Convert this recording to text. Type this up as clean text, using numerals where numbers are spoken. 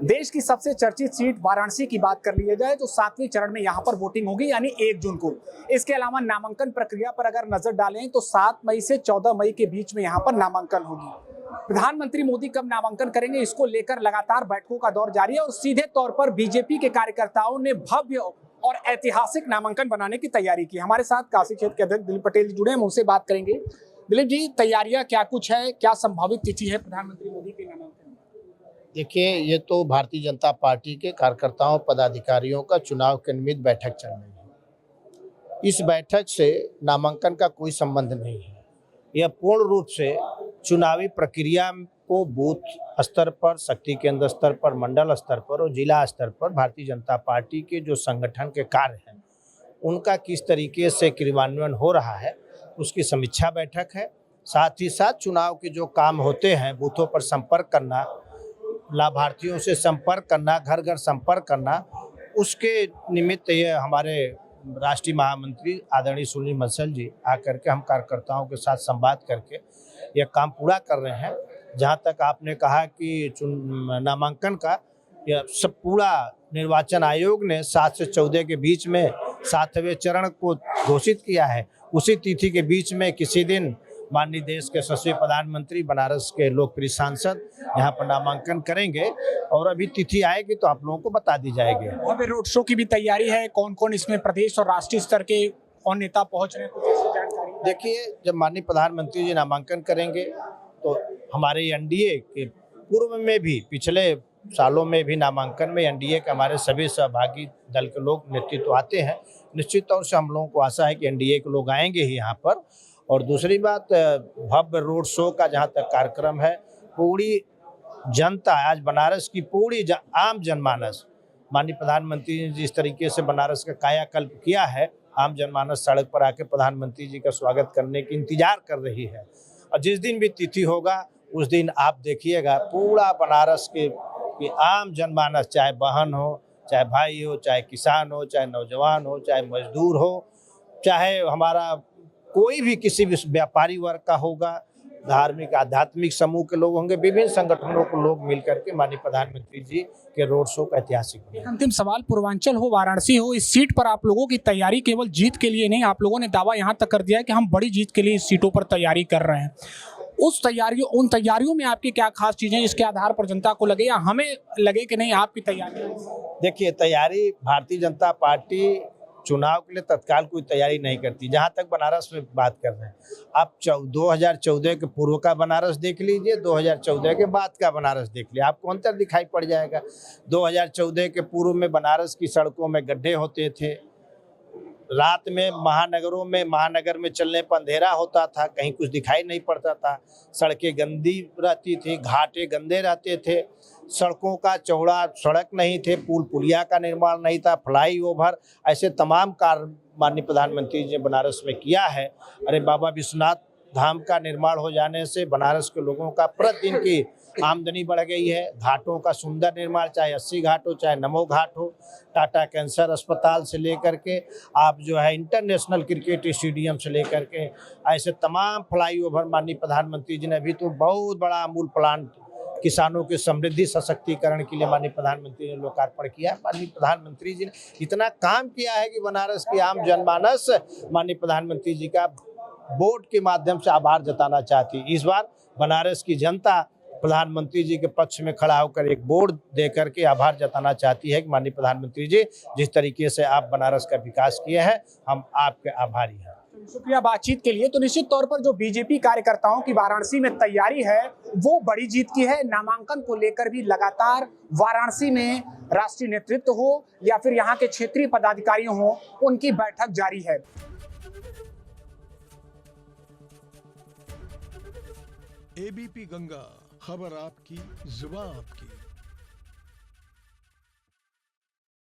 देश की सबसे चर्चित सीट वाराणसी की बात कर लिया जाए तो 7वें चरण में यहां पर वोटिंग होगी, यानी 1 जून को। इसके अलावा नामांकन प्रक्रिया पर अगर नजर डालें तो 7 मई से 14 मई के बीच में यहां पर नामांकन होगी। प्रधानमंत्री मोदी कब नामांकन करेंगे, इसको लेकर लगातार बैठकों का दौर जारी है और सीधे तौर पर बीजेपी के कार्यकर्ताओं ने भव्य और ऐतिहासिक नामांकन बनाने की तैयारी की। हमारे साथ काशी क्षेत्र के अध्यक्ष दिलीप पटेल जुड़े हैं, हम उनसे बात करेंगे। दिलीप जी, तैयारियां क्या कुछ है, क्या संभावित तिथि है प्रधानमंत्री मोदी के नामांकन? देखिए, ये तो भारतीय जनता पार्टी के कार्यकर्ताओं पदाधिकारियों का चुनाव के निमित्त बैठक चल रही है। इस बैठक से नामांकन का कोई संबंध नहीं है। यह पूर्ण रूप से चुनावी प्रक्रिया को बूथ स्तर पर, शक्ति केंद्र स्तर पर, मंडल स्तर पर और जिला स्तर पर भारतीय जनता पार्टी के जो संगठन के कार्य हैं उनका किस तरीके से क्रियान्वयन हो रहा है उसकी समीक्षा बैठक है। साथ ही साथ चुनाव के जो काम होते हैं, बूथों पर संपर्क करना, लाभार्थियों से संपर्क करना, घर घर संपर्क करना, उसके निमित्त ये हमारे राष्ट्रीय महामंत्री आदरणीय सुनील बंसल जी आकर के हम कार्यकर्ताओं के साथ संवाद करके यह काम पूरा कर रहे हैं। जहां तक आपने कहा कि नामांकन का, यह सब पूरा निर्वाचन आयोग ने 7 से 14 के बीच में 7वें चरण को घोषित किया है। उसी तिथि के बीच में किसी दिन माननीय देश के यशस्वी प्रधानमंत्री, बनारस के लोकप्रिय सांसद यहाँ पर नामांकन करेंगे और अभी तिथि आएगी तो आप लोगों को बता दी जाएगी। वहाँ पे रोड शो की भी तैयारी है, कौन कौन इसमें प्रदेश और राष्ट्रीय स्तर के कौन नेता पहुंच रहे हैं, कुछ ऐसी जानकारी? देखिए, जब माननीय प्रधानमंत्री जी नामांकन करेंगे तो हमारे एनडीए के पूर्व में भी, पिछले सालों में भी नामांकन में एनडीए के हमारे सभी सहभागी दल के लोग नेतृत्व आते हैं। निश्चित तौर से हम लोगों को आशा है कि एनडीए के लोग आएंगे ही यहाँ पर। और दूसरी बात, भव्य रोड शो का जहाँ तक कार्यक्रम है, पूरी जनता, आज बनारस की पूरी आम जनमानस, माननीय प्रधानमंत्री ने जिस तरीके से बनारस का कायाकल्प किया है, आम जनमानस सड़क पर आके प्रधानमंत्री जी का स्वागत करने की इंतजार कर रही है। और जिस दिन भी तिथि होगा उस दिन आप देखिएगा पूरा बनारस के आम जनमानस, चाहे बहन हो, चाहे भाई हो, चाहे किसान हो, चाहे नौजवान हो, चाहे मजदूर हो, चाहे हमारा कोई भी किसी भी व्यापारी वर्ग का होगा, धार्मिक आध्यात्मिक समूह के लोग होंगे, विभिन्न संगठनों के लोग मिलकर के माननीय प्रधानमंत्री जी के रोड शो का ऐतिहासिक। एक अंतिम सवाल, पूर्वांचल हो, वाराणसी हो, इस सीट पर आप लोगों की तैयारी केवल जीत के लिए नहीं, आप लोगों ने दावा यहाँ तक कर दिया है कि हम बड़ी जीत के लिए इस सीटों पर तैयारी कर रहे हैं। उन तैयारियों में आपकी क्या खास चीजें जिसके आधार पर जनता को लगे या हमें लगे कि नहीं आपकी तैयारी? देखिए, तैयारी भारतीय जनता पार्टी चुनाव के लिए तत्काल कोई तैयारी नहीं करती। जहां तक बनारस में बात कर रहे हैं, आप 2014 के पूर्व का बनारस देख लीजिए, 2014 के बाद का बनारस देख लीजिए, आपको अंतर दिखाई पड़ जाएगा। 2014 के पूर्व में बनारस की सड़कों में गड्ढे होते थे, रात में महानगर में चलने पर अंधेरा होता था, कहीं कुछ दिखाई नहीं पड़ता था, सड़कें गंदी रहती थी, घाटे गंदे रहते थे, सड़कों का चौड़ा सड़क नहीं थे, पुल पुलिया का निर्माण नहीं था, फ्लाईओवर, ऐसे तमाम कार्य माननीय प्रधानमंत्री जी ने बनारस में किया है। अरे बाबा विश्वनाथ धाम का निर्माण हो जाने से बनारस के लोगों का प्रतिदिन की आमदनी बढ़ गई है। घाटों का सुंदर निर्माण, चाहे 80 घाट हो, चाहे नमो घाट हो, टाटा कैंसर अस्पताल से लेकर के आप जो है इंटरनेशनल क्रिकेट स्टेडियम से लेकर के ऐसे तमाम फ्लाईओवर माननीय प्रधानमंत्री जी ने, अभी तो बहुत बड़ा अमूल प्लांट किसानों के समृद्धि सशक्तिकरण के लिए माननीय प्रधानमंत्री ने लोकार्पण किया। माननीय प्रधानमंत्री जी ने इतना काम किया है कि बनारस की आम जनमानस माननीय प्रधानमंत्री जी का बोर्ड के माध्यम से आभार जताना चाहती है। इस बार बनारस की जनता प्रधानमंत्री जी के पक्ष में खड़ा होकर एक बोर्ड देकर के आभार जताना चाहती है कि माननीय प्रधानमंत्री जी, जिस तरीके से आप बनारस का विकास किए हैं, हम आपके आभारी हैं। शुक्रिया बातचीत के लिए। तो निश्चित तौर पर जो बीजेपी कार्यकर्ताओं की वाराणसी में तैयारी है वो बड़ी जीत की है। नामांकन को लेकर भी लगातार वाराणसी में राष्ट्रीय नेतृत्व हो या फिर यहाँ के क्षेत्रीय पदाधिकारी हो, उनकी बैठक जारी है। एबीपी गंगा, खबर आपकी, जुबान आपकी।